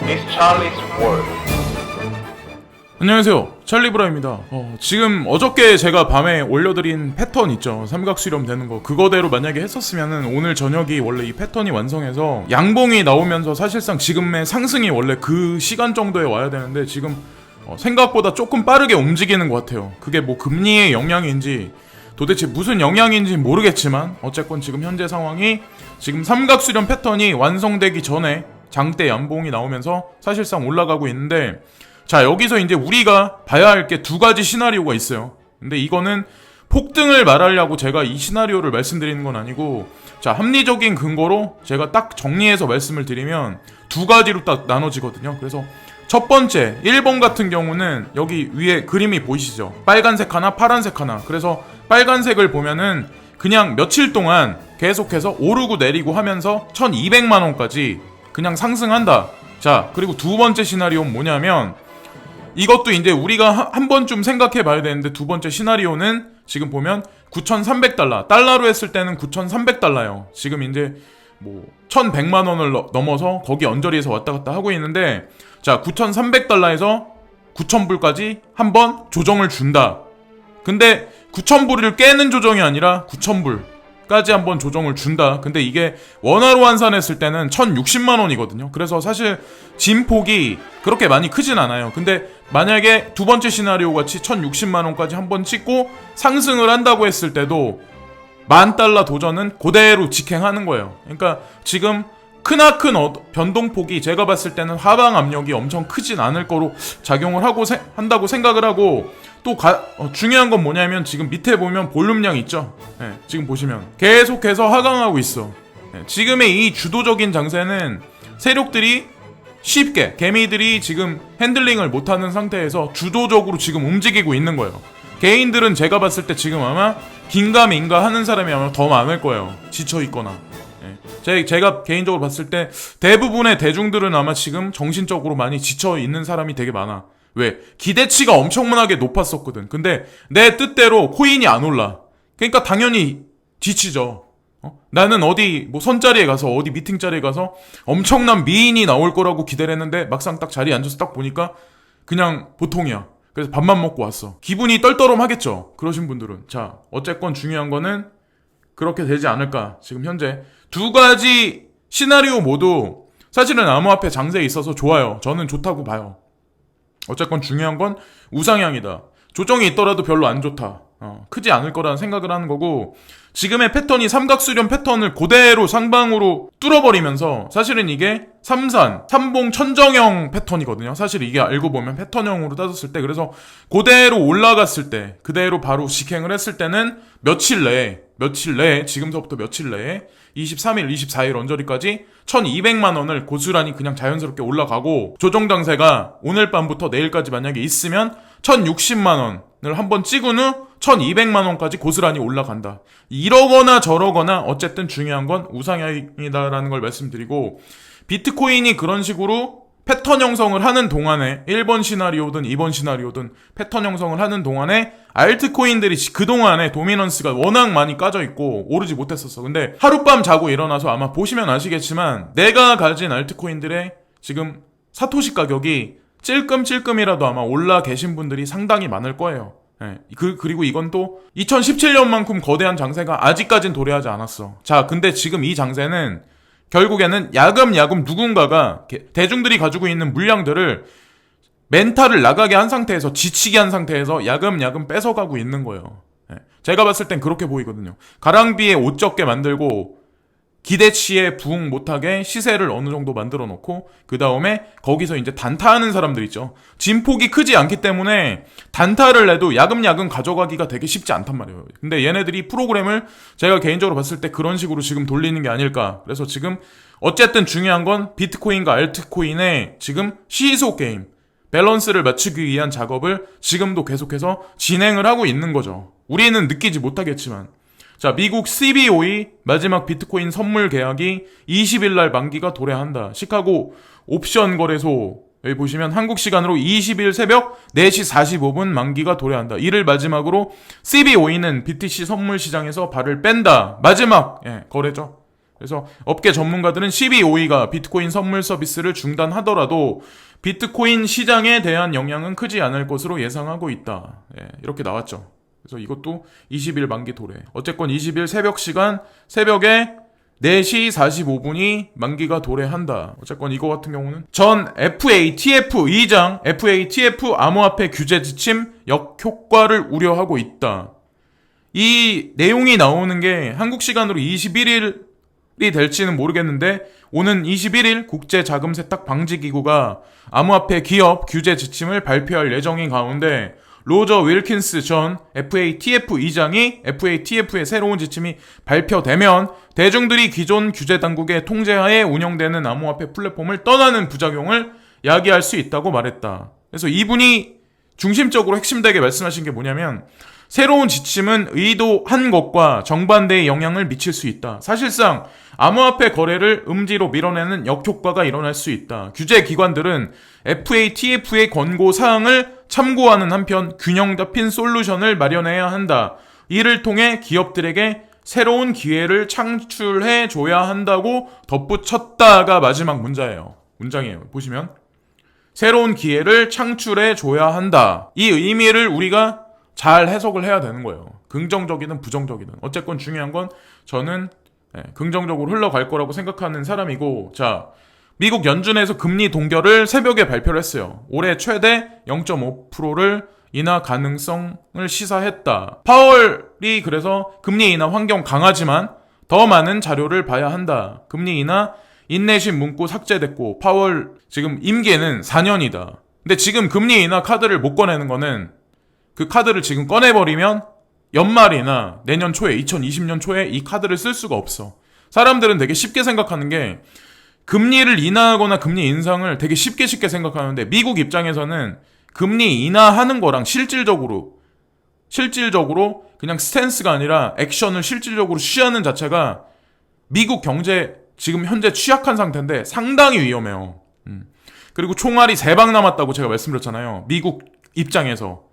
is Charlie's World. 안녕하세요, 찰리브라입니다. 지금 어저께 제가 밤에 올려드린 패턴 있죠, 삼각 수렴 되는 거, 그거대로 만약에 했었으면은 오늘 저녁이 원래 이 패턴이 완성해서 양봉이 나오면서 사실상 지금의 상승이 원래 그 시간 정도에 와야 되는데 지금 생각보다 조금 빠르게 움직이는 것 같아요. 그게 뭐 금리의 영향인지 도대체 무슨 영향인지 모르겠지만 어쨌건 지금 현재 상황이 지금 삼각 수렴 패턴이 완성되기 전에 장대 양봉이 나오면서 사실상 올라가고 있는데, 자, 여기서 이제 우리가 봐야 할 게 두 가지 시나리오가 있어요. 근데 이거는 폭등을 말하려고 제가 이 시나리오를 말씀드리는 건 아니고, 자, 합리적인 근거로 제가 딱 정리해서 말씀을 드리면 두 가지로 딱 나눠지거든요. 그래서 첫 번째 1번 같은 경우는 여기 위에 그림이 보이시죠? 빨간색 하나, 파란색 하나. 그래서 빨간색을 보면은 그냥 며칠 동안 계속해서 오르고 내리고 하면서 1200만원까지 그냥 상승한다. 자, 그리고 두 번째 시나리오는 뭐냐면, 이것도 이제 우리가 한 번쯤 생각해 봐야 되는데, 두 번째 시나리오는 지금 보면 9,300달러, 달러로 했을 때는 9,300달러예요. 지금 이제 뭐 1,100만원을 넘어서 거기 언저리에서 왔다 갔다 하고 있는데, 자, 9,300달러에서 9,000불까지 한번 조정을 준다. 근데 9,000불을 깨는 조정이 아니라 9,000불까지 한번 조정을 준다. 근데 이게 원화로 환산했을 때는 1,060만원이거든요. 그래서 사실 진폭이 그렇게 많이 크진 않아요. 근데 만약에 두 번째 시나리오 같이 1,060만원까지 한번 찍고 상승을 한다고 했을 때도 10,000달러 도전은 그대로 직행하는 거예요. 그러니까 지금 크나큰 변동폭이 제가 봤을 때는 하방 압력이 엄청 크진 않을 거로 작용을 하고 한다고 생각을 하고, 또 중요한 건 뭐냐면 지금 밑에 보면 볼륨량 있죠. 네, 지금 보시면 계속해서 하강하고 있어. 네, 지금의 이 주도적인 장세는 세력들이 쉽게, 개미들이 지금 핸들링을 못하는 상태에서 주도적으로 지금 움직이고 있는 거예요. 개인들은 제가 봤을 때 지금 아마 긴가민가 하는 사람이 아마 더 많을 거예요. 지쳐있거나. 제가 개인적으로 봤을 때 대부분의 대중들은 아마 지금 정신적으로 많이 지쳐있는 사람이 되게 많아. 왜? 기대치가 엄청나게 높았었거든. 근데 내 뜻대로 코인이 안 올라. 그러니까 당연히 지치죠. 나는 어디 뭐 선자리에 가서, 어디 미팅 자리에 가서 엄청난 미인이 나올 거라고 기대를 했는데 막상 딱 자리에 앉아서 딱 보니까 그냥 보통이야. 그래서 밥만 먹고 왔어. 기분이 떨떠름하겠죠, 그러신 분들은. 자, 어쨌건 중요한 거는 그렇게 되지 않을까. 지금 현재 두 가지 시나리오 모두 사실은 암호화폐 장세에 있어서 좋아요. 저는 좋다고 봐요. 어쨌건 중요한 건 우상향이다. 조정이 있더라도 별로 안 좋다. 크지 않을 거라는 생각을 하는 거고, 지금의 패턴이 삼각수렴 패턴을 그대로 상방으로 뚫어버리면서 사실은 이게 삼봉 천정형 패턴이거든요. 사실 이게 알고 보면 패턴형으로 따졌을 때, 그래서 그대로 올라갔을 때, 그대로 바로 직행을 했을 때는 며칠 내에 지금서부터 며칠 내에 23일, 24일 언저리까지 1,200만원을 고스란히 그냥 자연스럽게 올라가고, 조정 장세가 오늘 밤부터 내일까지 만약에 있으면 1,060만원을 한번 찍은 후 1,200만원까지 고스란히 올라간다. 이러거나 저러거나 어쨌든 중요한 건 우상향이다라는 걸 말씀드리고, 비트코인이 그런 식으로 패턴 형성을 하는 동안에 1번 시나리오든 2번 시나리오든 패턴 형성을 하는 동안에 알트코인들이 그동안에 도미넌스가 워낙 많이 까져 있고 오르지 못했었어. 근데 하룻밤 자고 일어나서 아마 보시면 아시겠지만 내가 가진 알트코인들의 지금 사토시 가격이 찔끔찔끔이라도 아마 올라 계신 분들이 상당히 많을 거예요. 네. 그리고 이건 또 2017년만큼 거대한 장세가 아직까진 도래하지 않았어. 자, 근데 지금 이 장세는 결국에는 야금야금 누군가가 대중들이 가지고 있는 물량들을 멘탈을 나가게 한 상태에서, 지치게 한 상태에서 야금야금 뺏어가고 있는 거예요. 제가 봤을 땐 그렇게 보이거든요. 가랑비에 옷 적게 만들고 기대치에 부응 못하게 시세를 어느 정도 만들어 놓고, 그 다음에 거기서 이제 단타하는 사람들 있죠. 진폭이 크지 않기 때문에 단타를 내도 야금야금 가져가기가 되게 쉽지 않단 말이에요. 근데 얘네들이 프로그램을 제가 개인적으로 봤을 때 그런 식으로 지금 돌리는 게 아닐까. 그래서 지금 어쨌든 중요한 건 비트코인과 알트코인의 지금 시소 게임, 밸런스를 맞추기 위한 작업을 지금도 계속해서 진행을 하고 있는 거죠. 우리는 느끼지 못하겠지만. 자, 미국 CBOE 마지막 비트코인 선물 계약이 20일날 만기가 도래한다. 시카고 옵션 거래소, 여기 보시면 한국 시간으로 20일 새벽 4시 45분 만기가 도래한다. 이를 마지막으로 CBOE는 BTC 선물 시장에서 발을 뺀다. 마지막 거래죠. 그래서 업계 전문가들은 12.52가 비트코인 선물 서비스를 중단하더라도 비트코인 시장에 대한 영향은 크지 않을 것으로 예상하고 있다. 예, 이렇게 나왔죠. 그래서 이것도 20일 만기 도래. 어쨌건 20일 새벽 시간, 새벽에 4시 45분이 만기가 도래한다. 어쨌건 이거 같은 경우는 전 FATF 2장 FATF 암호화폐 규제 지침 역효과를 우려하고 있다. 이 내용이 나오는 게 한국 시간으로 21일이 될지는 모르겠는데 오는 21일 국제자금세탁방지기구가 암호화폐 기업 규제 지침을 발표할 예정인 가운데 로저 윌킨스 전 FATF 2장이 FATF의 새로운 지침이 발표되면 대중들이 기존 규제 당국의 통제하에 운영되는 암호화폐 플랫폼을 떠나는 부작용을 야기할 수 있다고 말했다. 그래서 이분이 중심적으로 핵심되게 말씀하신 게 뭐냐면 새로운 지침은 의도한 것과 정반대의 영향을 미칠 수 있다. 사실상 암호화폐 거래를 음지로 밀어내는 역효과가 일어날 수 있다. 규제 기관들은 FATF의 권고 사항을 참고하는 한편 균형 잡힌 솔루션을 마련해야 한다. 이를 통해 기업들에게 새로운 기회를 창출해 줘야 한다고 덧붙였다가 마지막 문장이에요. 보시면 새로운 기회를 창출해 줘야 한다. 이 의미를 우리가 잘 해석을 해야 되는 거예요. 긍정적이든 부정적이든. 어쨌건 중요한 건 저는 긍정적으로 흘러갈 거라고 생각하는 사람이고, 자, 미국 연준에서 금리 동결을 새벽에 발표를 했어요. 올해 최대 0.5%를 인하 가능성을 시사했다. 파월이 그래서 금리 인하 환경 강하지만 더 많은 자료를 봐야 한다. 금리 인하 인내심 문구 삭제됐고 파월 지금 임기는 4년이다. 근데 지금 금리 인하 카드를 못 꺼내는 거는 그 카드를 지금 꺼내버리면 연말이나 내년 초에 2020년 초에 이 카드를 쓸 수가 없어. 사람들은 되게 쉽게 생각하는 게 금리를 인하하거나 금리 인상을 되게 쉽게 생각하는데 미국 입장에서는 금리 인하하는 거랑 실질적으로 그냥 스탠스가 아니라 액션을 실질적으로 취하는 자체가 미국 경제 지금 현재 취약한 상태인데 상당히 위험해요. 그리고 총알이 3방 남았다고 제가 말씀드렸잖아요. 미국 입장에서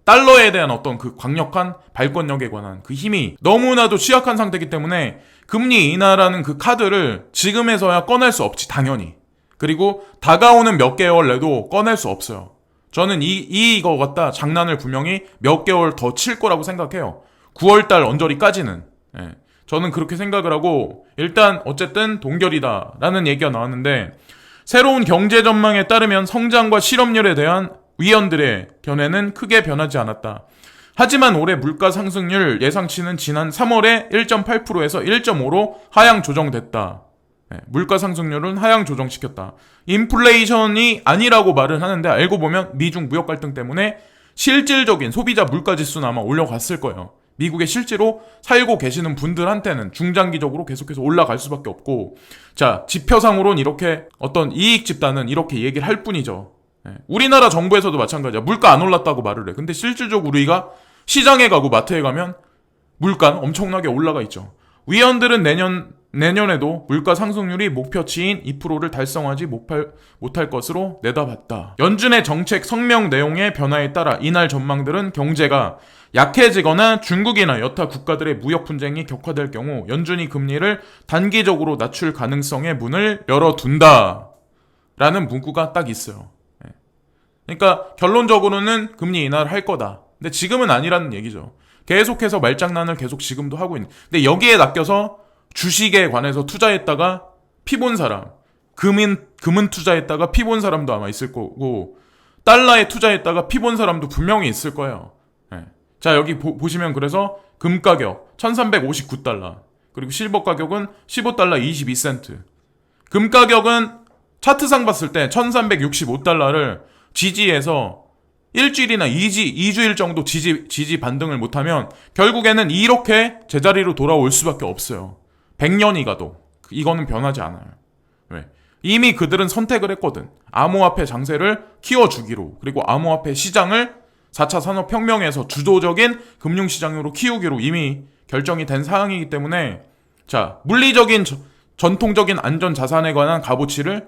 달러에 대한 어떤 그 강력한 발권력에 관한 그 힘이 너무나도 취약한 상태이기 때문에 금리 인하라는 그 카드를 지금에서야 꺼낼 수 없지, 당연히. 그리고 다가오는 몇 개월 내도 꺼낼 수 없어요. 저는 이거 갖다 장난을 분명히 몇 개월 더 칠 거라고 생각해요. 9월달 언저리까지는. 저는 그렇게 생각을 하고 일단 어쨌든 동결이다라는 얘기가 나왔는데 새로운 경제 전망에 따르면 성장과 실업률에 대한 위원들의 견해는 크게 변하지 않았다. 하지만 올해 물가 상승률 예상치는 지난 3월에 1.8%에서 1.5로 하향 조정됐다. 물가 상승률은 하향 조정시켰다. 인플레이션이 아니라고 말은 하는데 알고 보면 미중 무역 갈등 때문에 실질적인 소비자 물가 지수는 아마 올라갔을 거예요. 미국에 실제로 살고 계시는 분들한테는 중장기적으로 계속해서 올라갈 수밖에 없고, 자, 지표상으로는 이렇게 어떤 이익 집단은 이렇게 얘기를 할 뿐이죠. 우리나라 정부에서도 마찬가지야. 물가 안 올랐다고 말을 해. 근데 실질적으로 우리가 시장에 가고 마트에 가면 물가는 엄청나게 올라가 있죠. 위원들은 내년에도 물가 상승률이 목표치인 2%를 달성하지 못할 것으로 내다봤다. 연준의 정책 성명 내용의 변화에 따라 이날 전망들은 경제가 약해지거나 중국이나 여타 국가들의 무역 분쟁이 격화될 경우 연준이 금리를 단기적으로 낮출 가능성의 문을 열어둔다. 라는 문구가 딱 있어요. 그러니까 결론적으로는 금리 인하를 할 거다. 근데 지금은 아니라는 얘기죠. 계속해서 말장난을 계속 지금도 하고 있는. 근데 여기에 낚여서 주식에 관해서 투자했다가 피본 사람, 금은 투자했다가 피본 사람도 아마 있을 거고, 달러에 투자했다가 피본 사람도 분명히 있을 거예요. 자, 여기 보시면 그래서 금 가격 1359달러, 그리고 실버 가격은 15달러 22센트. 금 가격은 차트상 봤을 때 1365달러를 지지해서 일주일이나 2주일 정도 지지 반등을 못하면 결국에는 이렇게 제자리로 돌아올 수밖에 없어요. 100년이 가도 이거는 변하지 않아요. 왜? 이미 그들은 선택을 했거든. 암호화폐 장세를 키워주기로, 그리고 암호화폐 시장을 4차 산업혁명에서 주도적인 금융시장으로 키우기로 이미 결정이 된 사항이기 때문에, 자, 물리적인 전통적인 안전자산에 관한 값어치를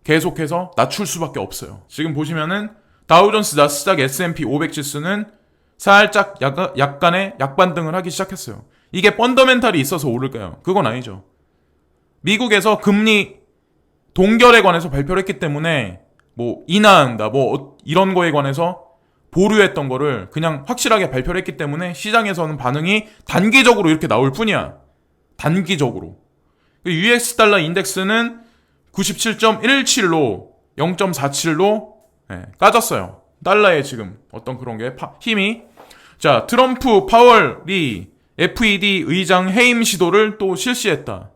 계속해서 낮출 수밖에 없어요. 지금 보시면은 다우존스, 나스닥, S&P 500 지수는 살짝 약간의 약반등을 하기 시작했어요. 이게 펀더멘탈이 있어서 오를까요? 그건 아니죠. 미국에서 금리 동결에 관해서 발표를 했기 때문에 뭐 인하한다 뭐 이런 거에 관해서 보류했던 거를 그냥 확실하게 발표를 했기 때문에 시장에서는 반응이 단기적으로 이렇게 나올 뿐이야. 단기적으로. US 달러 인덱스는 97.17로 0.47로 까졌어요. 달러에 지금 어떤 그런 게 힘이. 자, 트럼프 파월이 FED 의장 해임 시도를 또 실시했다.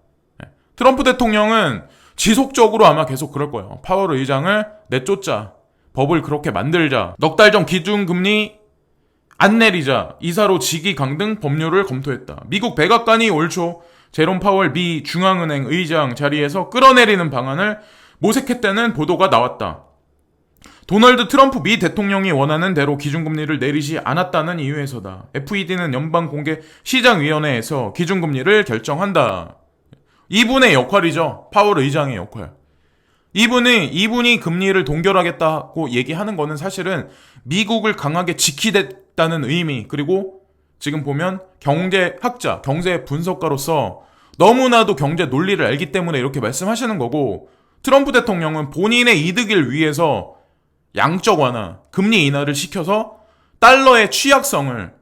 트럼프 대통령은 지속적으로 아마 계속 그럴 거예요. 파월 의장을 내쫓자. 법을 그렇게 만들자. 넉 달 전 기준금리 안 내리자. 이사로 직위 강등 법률을 검토했다. 미국 백악관이 올 초 제롬 파월 미 중앙은행 의장 자리에서 끌어내리는 방안을 모색했다는 보도가 나왔다. 도널드 트럼프 미 대통령이 원하는 대로 기준금리를 내리지 않았다는 이유에서다. FED는 연방공개시장위원회에서 기준금리를 결정한다. 이분의 역할이죠. 파월 의장의 역할. 이분이 금리를 동결하겠다고 얘기하는 거는 사실은 미국을 강하게 지키겠다는 의미, 그리고 지금 보면 경제학자, 경제 분석가로서 너무나도 경제 논리를 알기 때문에 이렇게 말씀하시는 거고, 트럼프 대통령은 본인의 이득을 위해서 양적 완화, 금리 인하를 시켜서 달러의 취약성을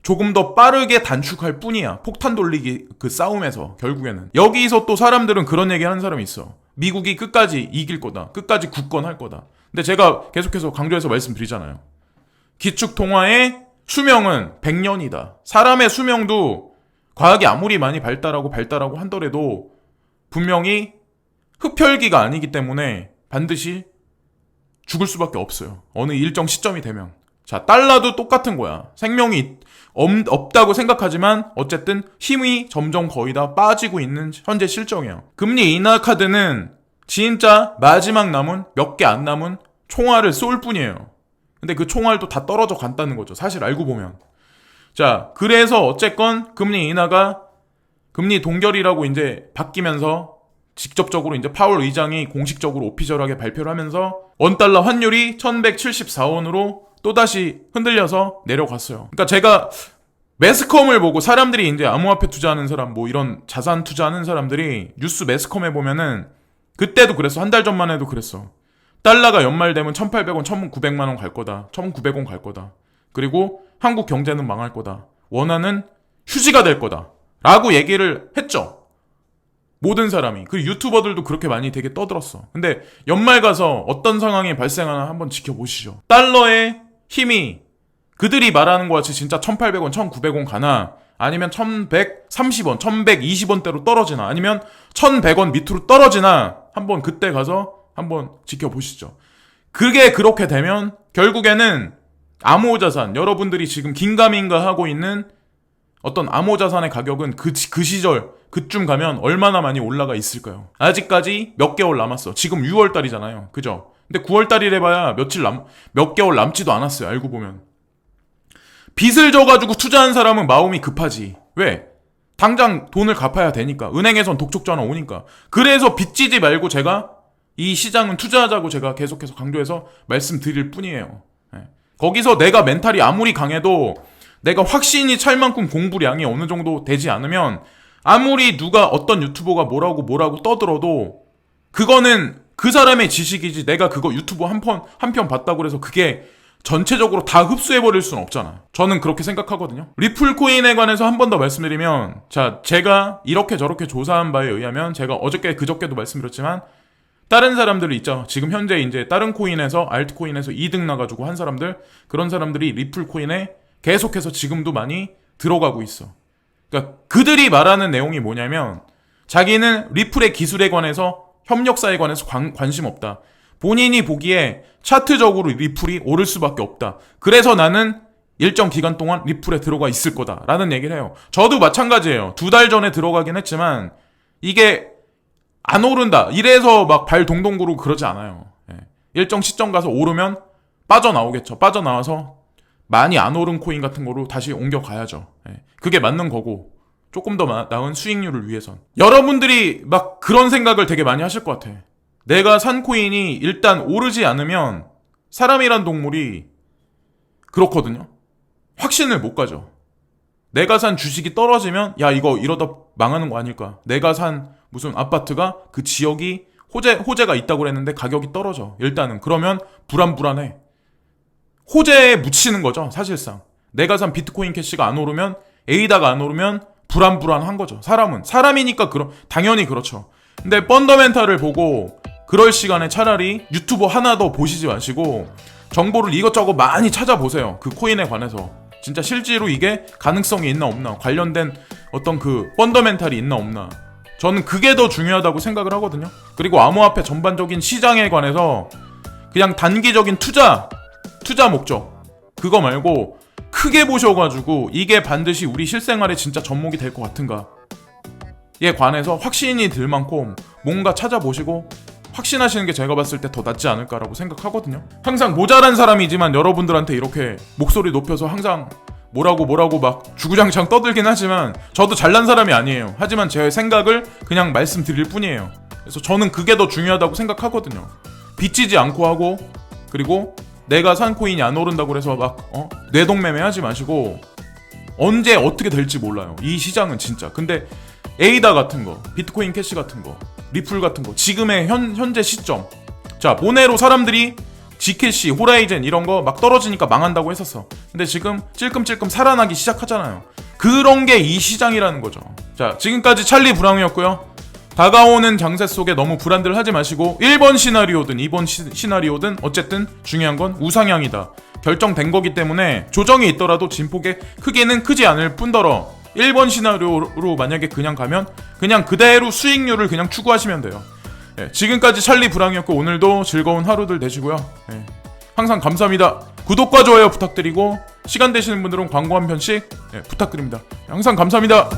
조금 더 빠르게 단축할 뿐이야. 폭탄 돌리기 그 싸움에서 결국에는. 여기서 또 사람들은 그런 얘기 하는 사람이 있어. 미국이 끝까지 이길 거다. 끝까지 굳건할 거다. 근데 제가 계속해서 강조해서 말씀드리잖아요. 기축통화의 수명은 100년이다. 사람의 수명도 과학이 아무리 많이 발달하고 하더라도 분명히 흡혈귀가 아니기 때문에 반드시 죽을 수밖에 없어요. 어느 일정 시점이 되면. 자, 달러도 똑같은 거야. 생명이 없다고 생각하지만 어쨌든 힘이 점점 거의 다 빠지고 있는 현재 실정이에요. 금리 인하 카드는 진짜 마지막 남은 몇 개 안 남은 총알을 쏠 뿐이에요. 근데 그 총알도 다 떨어져 간다는 거죠. 사실 알고 보면. 자, 그래서 어쨌건 금리 인하가 금리 동결이라고 이제 바뀌면서 직접적으로 이제 파월 의장이 공식적으로 오피셜하게 발표를 하면서 원달러 환율이 1174원으로 또다시 흔들려서 내려갔어요. 그러니까 제가 매스컴을 보고 사람들이 이제 암호화폐 투자하는 사람, 뭐 이런 자산 투자하는 사람들이 뉴스 매스컴에 보면은 그때도 그랬어. 한 달 전만 해도 그랬어. 달러가 연말 되면 1,800원, 1,900만 원 갈 거다. 1,900원 갈 거다. 그리고 한국 경제는 망할 거다. 원화는 휴지가 될 거다. 라고 얘기를 했죠. 모든 사람이. 그 유튜버들도 그렇게 많이 되게 떠들었어. 근데 연말 가서 어떤 상황이 발생하나 한번 지켜보시죠. 달러의 힘이 그들이 말하는 것 같이 진짜 1,800원, 1,900원 가나, 아니면 1,130원, 1,120원대로 떨어지나, 아니면 1,100원 밑으로 떨어지나, 한번 그때 가서 한번 지켜보시죠. 그게 그렇게 되면 결국에는 암호자산, 여러분들이 지금 긴가민가 하고 있는 어떤 암호자산의 가격은 그 시절 그쯤 가면 얼마나 많이 올라가 있을까요? 아직까지 몇 개월 남았어. 지금 6월달이잖아요. 그죠? 근데 9월달이래 봐야 몇 개월 남지도 않았어요. 알고 보면. 빚을 져가지고 투자한 사람은 마음이 급하지. 왜? 당장 돈을 갚아야 되니까. 은행에선 독촉 전화 오니까. 그래서 빚지지 말고 제가 이 시장은 투자하자고 제가 계속해서 강조해서 말씀드릴 뿐이에요. 거기서 내가 멘탈이 아무리 강해도 내가 확신이 찰 만큼 공부량이 어느 정도 되지 않으면 아무리 누가 어떤 유튜버가 뭐라고 떠들어도 그거는 그 사람의 지식이지, 내가 그거 유튜브 한 편 봤다고 해서 그게 전체적으로 다 흡수해버릴 수는 없잖아. 저는 그렇게 생각하거든요. 리플 코인에 관해서 한 번 더 말씀드리면, 자, 제가 이렇게 저렇게 조사한 바에 의하면, 제가 어저께 그저께도 말씀드렸지만 다른 사람들이 있죠. 지금 현재 이제 다른 코인에서, 알트코인에서 이득 나가지고 한 사람들, 그런 사람들이 리플 코인에 계속해서 지금도 많이 들어가고 있어. 그러니까 그들이 말하는 내용이 뭐냐면, 자기는 리플의 기술에 관해서, 협력사에 관해서 관심 없다. 본인이 보기에 차트적으로 리플이 오를 수밖에 없다. 그래서 나는 일정 기간 동안 리플에 들어가 있을 거다 라는 얘기를 해요. 저도 마찬가지예요. 2달 전에 들어가긴 했지만 이게 안 오른다 이래서 막 발 동동 구르고 그러지 않아요. 일정 시점 가서 오르면 빠져나오겠죠. 빠져나와서 많이 안 오른 코인 같은 거로 다시 옮겨가야죠. 그게 맞는 거고, 조금 더 나은 수익률을 위해선. 여러분들이 막 그런 생각을 되게 많이 하실 것 같아. 내가 산 코인이 일단 오르지 않으면 사람이란 동물이 그렇거든요. 확신을 못 가져. 내가 산 주식이 떨어지면 야, 이거 이러다 망하는 거 아닐까. 내가 산 무슨 아파트가 그 지역이 호재가 있다고 그랬는데 가격이 떨어져. 일단은 그러면 불안해. 호재에 묻히는 거죠, 사실상. 내가 산 비트코인 캐시가 안 오르면, 에이다가 안 오르면 불안한 거죠. 사람이니까 당연히 그렇죠. 근데 펀더멘탈을 보고 그럴 시간에 차라리 유튜버 하나 더 보시지 마시고 정보를 이것저것 많이 찾아보세요. 그 코인에 관해서. 진짜 실제로 이게 가능성이 있나 없나, 관련된 어떤 그 펀더멘탈이 있나 없나, 저는 그게 더 중요하다고 생각을 하거든요. 그리고 암호화폐 전반적인 시장에 관해서 그냥 단기적인 투자 목적 그거 말고 크게 보셔가지고 이게 반드시 우리 실생활에 진짜 접목이 될 것 같은가 에 관해서 확신이 들 만큼 뭔가 찾아보시고 확신하시는 게 제가 봤을 때 더 낫지 않을까라고 생각하거든요. 항상 모자란 사람이지만 여러분들한테 이렇게 목소리 높여서 항상 뭐라고 막 주구장창 떠들긴 하지만 저도 잘난 사람이 아니에요. 하지만 제 생각을 그냥 말씀드릴 뿐이에요. 그래서 저는 그게 더 중요하다고 생각하거든요. 빚지지 않고 하고, 그리고 내가 산 코인이 안 오른다고 해서 막 뇌동매매 하지 마시고, 언제 어떻게 될지 몰라요, 이 시장은 진짜. 근데 에이다 같은 거, 비트코인 캐시 같은 거, 리플 같은 거, 지금의 현재 시점. 자, 모네로 사람들이 G캐시, 호라이젠 이런 거 막 떨어지니까 망한다고 했었어. 근데 지금 찔끔찔끔 살아나기 시작하잖아요. 그런 게 이 시장이라는 거죠. 자, 지금까지 찰리 브라운이었고요. 다가오는 장세 속에 너무 불안들 하지 마시고 1번 시나리오든 2번 시나리오든 어쨌든 중요한 건 우상향이다. 결정된 거기 때문에 조정이 있더라도 진폭의 크기는 크지 않을 뿐더러 1번 시나리오로 만약에 그냥 가면 그냥 그대로 수익률을 그냥 추구하시면 돼요. 예, 지금까지 찰리 브랑이었고 오늘도 즐거운 하루들 되시고요. 예, 항상 감사합니다. 구독과 좋아요 부탁드리고 시간 되시는 분들은 광고 한 편씩 부탁드립니다. 항상 감사합니다.